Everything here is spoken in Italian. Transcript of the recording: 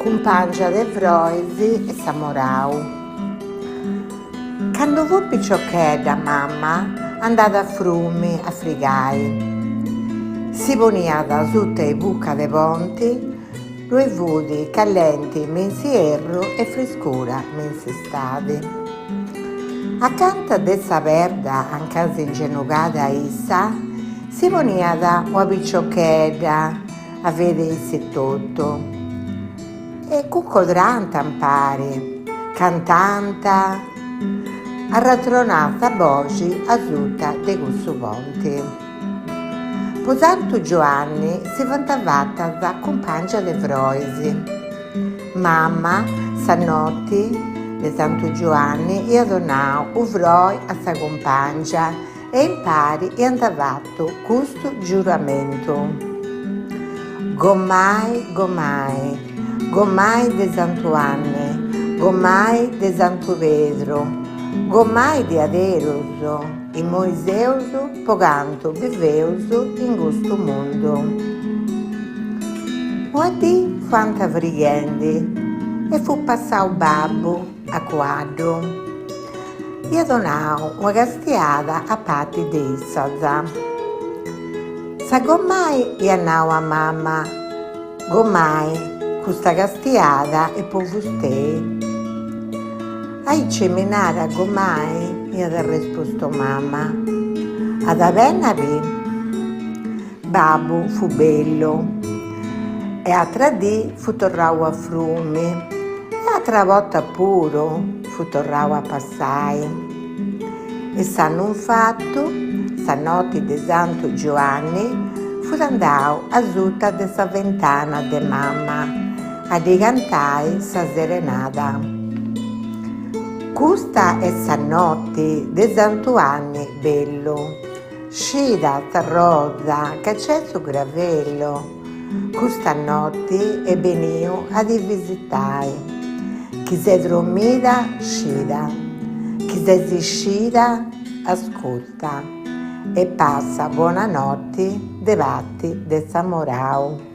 Cumpangia de Vroisi e Samorau. Quando fu picciochedda mamma andata a frumi a frigai. Si poniada sotto i buca de ponti, lui vudi callenti mensi erro e frescura mensi stadi. Accanto de sa perda, ancasi ingenucada issa, si poniada una picciochedda a vedersi tutto. E cuccodranta impari, cantanta, arratronata voci a sutta de cussu ponti. Posantu Giovanni si vantavata da Cumpangia de Vroisi. Mamma, sa notti de Santu Giovanni, e donau u vroi a sa Cumpangia e impari e andavato custu giuramento. Gommai, gommai, gommai de Santu Anne, gommai de Santu Pedro, gommai de Aderoso, e Moiseuso, poganto viveuso in gusto mondo. Uadì fanta vriendi, e fu passau babbo a quadro, e donau una castiada a patti de issaza. Sa gommai e annau a mamma, gommai, questa castiada e povustei. Ai cemenara gommai, mi ha risposto mamma. Ad avenavi, babbo fu bello, e altra dì fu torrau a frumi, e altra volta puro fu torrau a passai. E s'hanno un fatto, sa notte de Santu Giovanni, fu andau a sutta de sa ventana de mamma, a di cantai sa serenata. Custa è sa notte de Santu Anni bello, scida sa rosa che c'è su gravello. Custa notte è veniu a di visitai. Chi se dormida scida, chi se si scida ascolta e passa buonanotte de vatti de Samorau.